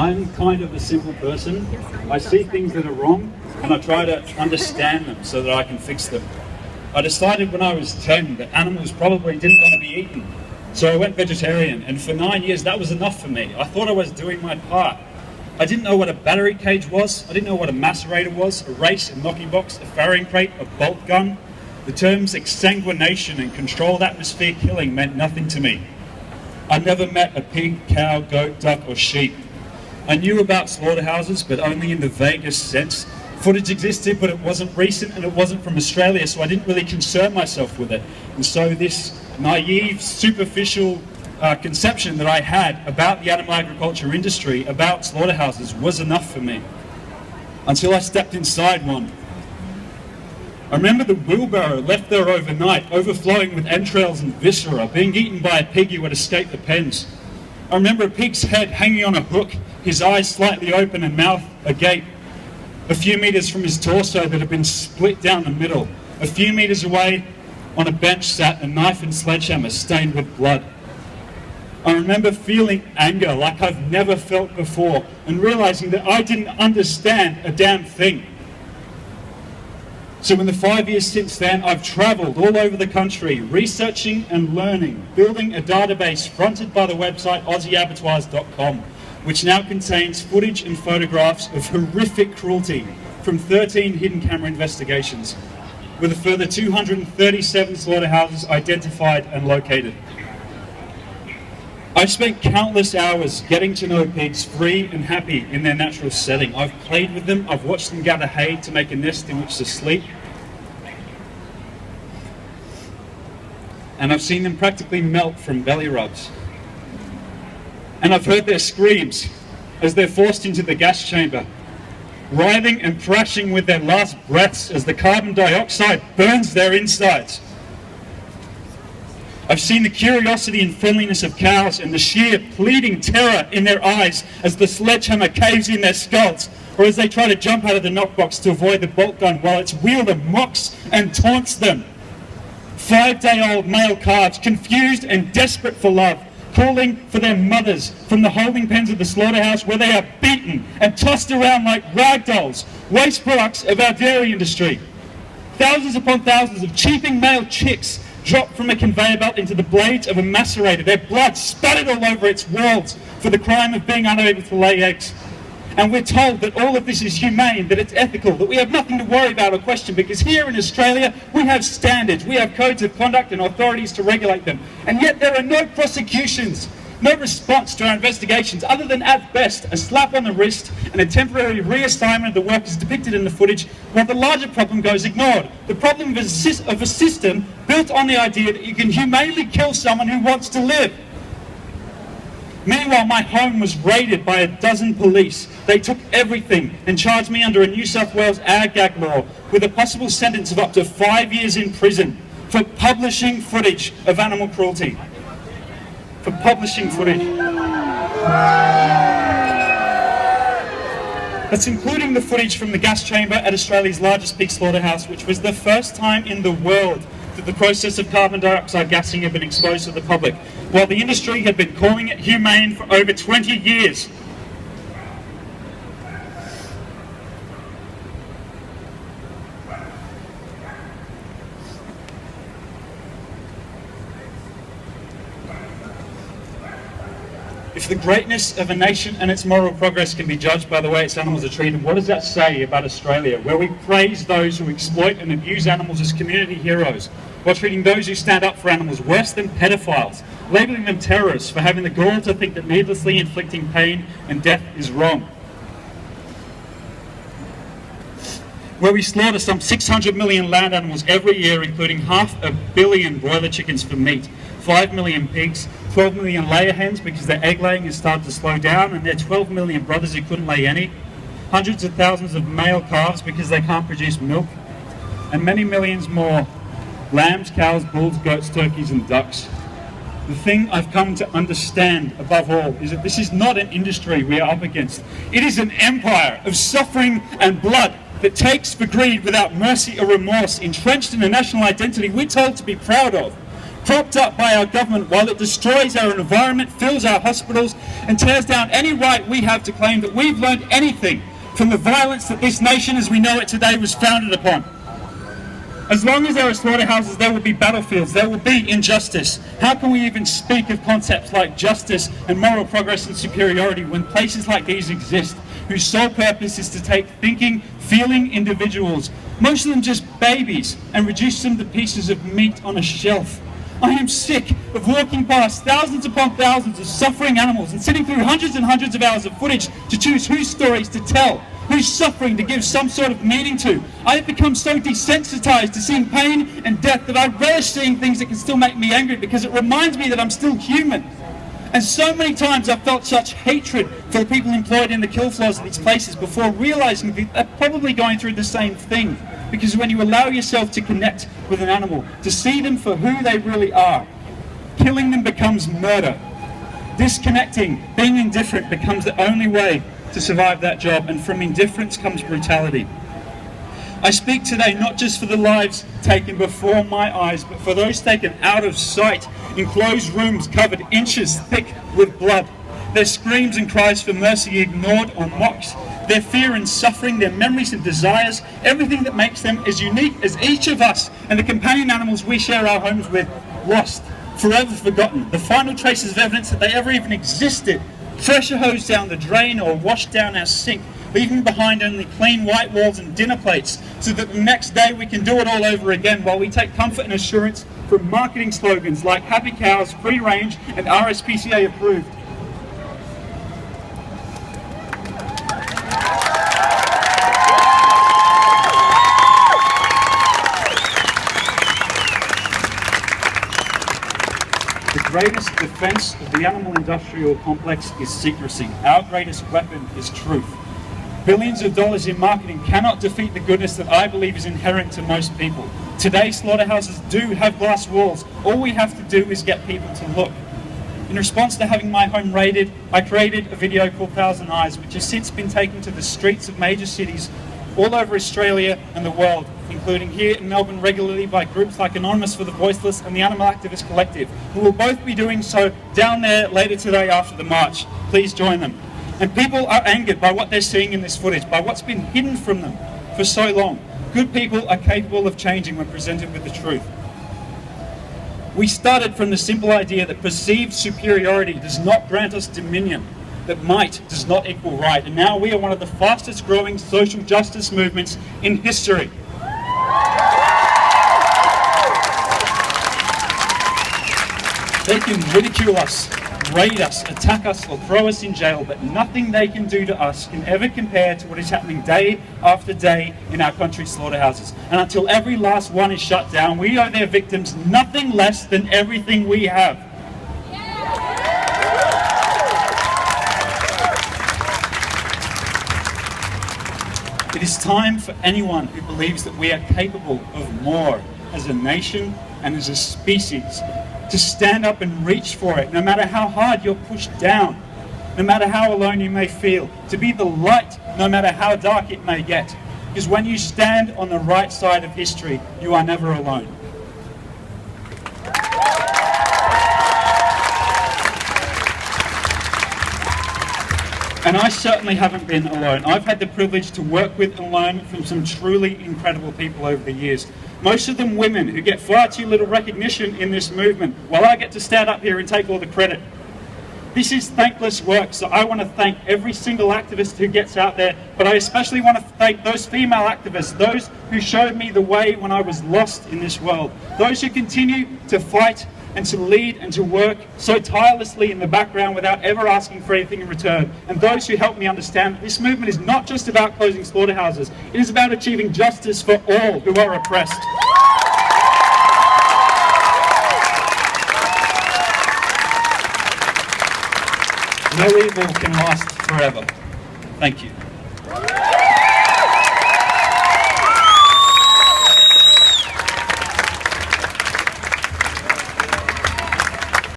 I'm kind of a simple person. I see things that are wrong and I try to understand them so that I can fix them. I decided when I was 10 that animals probably didn't want to be eaten. So I went vegetarian, and for 9 years that was enough for me. I thought I was doing my part. I didn't know what a battery cage was, I didn't know what a macerator was, a race, a knocking box, a firing crate, a bolt gun. The terms exsanguination and controlled atmosphere killing meant nothing to me. I never met a pig, cow, goat, duck or sheep. I knew about slaughterhouses, but only in the vaguest sense. Footage existed, but it wasn't recent and it wasn't from Australia, so I didn't really concern myself with it. And so this naive, superficial conception that I had about the animal agriculture industry, about slaughterhouses, was enough for me. Until I stepped inside one. I remember the wheelbarrow left there overnight, overflowing with entrails and viscera, being eaten by a pig who had escaped the pens. I remember a pig's head hanging on a hook, his eyes slightly open and mouth agape. A few metres from his torso that had been split down the middle. A few metres away on a bench sat a knife and sledgehammer stained with blood. I remember feeling anger like I've never felt before and realising that I didn't understand a damn thing. So in the 5 years since then, I've travelled all over the country, researching and learning, building a database fronted by the website AussieAbattoirs.com, which now contains footage and photographs of horrific cruelty from 13 hidden camera investigations, with a further 237 slaughterhouses identified and located. I've spent countless hours getting to know pigs free and happy in their natural setting. I've played with them, I've watched them gather hay to make a nest in which to sleep, and I've seen them practically melt from belly rubs. And I've heard their screams as they're forced into the gas chamber, writhing and thrashing with their last breaths as the carbon dioxide burns their insides. I've seen the curiosity and friendliness of cows and the sheer pleading terror in their eyes as the sledgehammer caves in their skulls, or as they try to jump out of the knockbox to avoid the bolt gun while its wielder mocks and taunts them. 5-day-old male calves, confused and desperate for love, calling for their mothers from the holding pens of the slaughterhouse, where they are beaten and tossed around like rag dolls, waste products of our dairy industry. Thousands upon thousands of cheeping male chicks dropped from a conveyor belt into the blades of a macerator, their blood spattered all over its walls for the crime of being unable to lay eggs. And we're told that all of this is humane, that it's ethical, that we have nothing to worry about or question, because here in Australia we have standards, we have codes of conduct and authorities to regulate them. And yet there are no prosecutions, no response to our investigations, other than at best a slap on the wrist and a temporary reassignment of the workers depicted in the footage, while the larger problem goes ignored. The problem of a system built on the idea that you can humanely kill someone who wants to live. Meanwhile, my home was raided by a dozen police. They took everything and charged me under a New South Wales ag-gag law with a possible sentence of up to 5 years in prison for publishing footage of animal cruelty. For publishing footage. That's including the footage from the gas chamber at Australia's largest pig slaughterhouse, which was the first time in the world that the process of carbon dioxide gassing had been exposed to the public, while the industry had been calling it humane for over 20 years. If the greatness of a nation and its moral progress can be judged by the way its animals are treated, what does that say about Australia, where we praise those who exploit and abuse animals as community heroes, while treating those who stand up for animals worse than pedophiles, labelling them terrorists for having the gall to think that needlessly inflicting pain and death is wrong? Where we slaughter some 600 million land animals every year, including 500 million broiler chickens for meat, 5 million pigs, 12 million layer hens because their egg laying has started to slow down, and their 12 million brothers who couldn't lay any, hundreds of thousands of male calves because they can't produce milk, and many millions more lambs, cows, bulls, goats, turkeys and ducks. The thing I've come to understand above all is that this is not an industry we are up against. It is an empire of suffering and blood that takes for greed without mercy or remorse, entrenched in a national identity we're told to be proud of. propped up by our government while it destroys our environment, fills our hospitals, and tears down any right we have to claim that we've learned anything from the violence that this nation as we know it today was founded upon. As long as there are slaughterhouses, there will be battlefields, there will be injustice. How can we even speak of concepts like justice and moral progress and superiority when places like these exist, whose sole purpose is to take thinking, feeling individuals, most of them just babies, and reduce them to pieces of meat on a shelf? I am sick of walking past thousands upon thousands of suffering animals and sitting through hundreds and hundreds of hours of footage to choose whose stories to tell, whose suffering to give some sort of meaning to. I have become so desensitized to seeing pain and death that I relish seeing things that can still make me angry because it reminds me that I'm still human. And so many times I've felt such hatred for the people employed in the kill floors of these places before realizing that they're probably going through the same thing. Because when you allow yourself to connect with an animal, to see them for who they really are, killing them becomes murder. Disconnecting, being indifferent becomes the only way to survive that job, and from indifference comes brutality. I speak today not just for the lives taken before my eyes, but for those taken out of sight, in closed rooms covered inches thick with blood. Their screams and cries for mercy ignored or mocked. Their fear and suffering, their memories and desires, everything that makes them as unique as each of us and the companion animals we share our homes with, lost, forever forgotten. The final traces of evidence that they ever even existed, pressure hosed down the drain or washed down our sink, leaving behind only clean white walls and dinner plates, so that the next day we can do it all over again while we take comfort and assurance from marketing slogans like Happy Cows, Free Range, and RSPCA approved. The greatest defense of the animal industrial complex is secrecy. Our greatest weapon is truth. Billions of dollars in marketing cannot defeat the goodness that I believe is inherent to most people. Today, slaughterhouses do have glass walls. All we have to do is get people to look. In response to having my home raided, I created a video called Thousand Eyes, which has since been taken to the streets of major cities all over Australia and the world, including here in Melbourne regularly by groups like Anonymous for the Voiceless and the Animal Activist Collective, who will both be doing so down there later today after the march. Please join them. And people are angered by what they're seeing in this footage, by what's been hidden from them for so long. Good people are capable of changing when presented with the truth. We started from the simple idea that perceived superiority does not grant us dominion, that might does not equal right, and now we are one of the fastest growing social justice movements in history. They can ridicule us, raid us, attack us, or throw us in jail, but nothing they can do to us can ever compare to what is happening day after day in our country's slaughterhouses. And until every last one is shut down, we owe their victims nothing less than everything we have. It is time for anyone who believes that we are capable of more as a nation and as a species to stand up and reach for it, no matter how hard you're pushed down, no matter how alone you may feel, to be the light, no matter how dark it may get. Because when you stand on the right side of history, you are never alone. And I certainly haven't been alone. I've had the privilege to work with and learn from some truly incredible people over the years. Most of them women who get far too little recognition in this movement, while I get to stand up here and take all the credit. This is thankless work, so I want to thank every single activist who gets out there, but I especially want to thank those female activists, those who showed me the way when I was lost in this world, those who continue to fight and to lead and to work so tirelessly in the background without ever asking for anything in return, and those who help me understand that this movement is not just about closing slaughterhouses, it is about achieving justice for all who are oppressed. No evil can last forever. Thank you.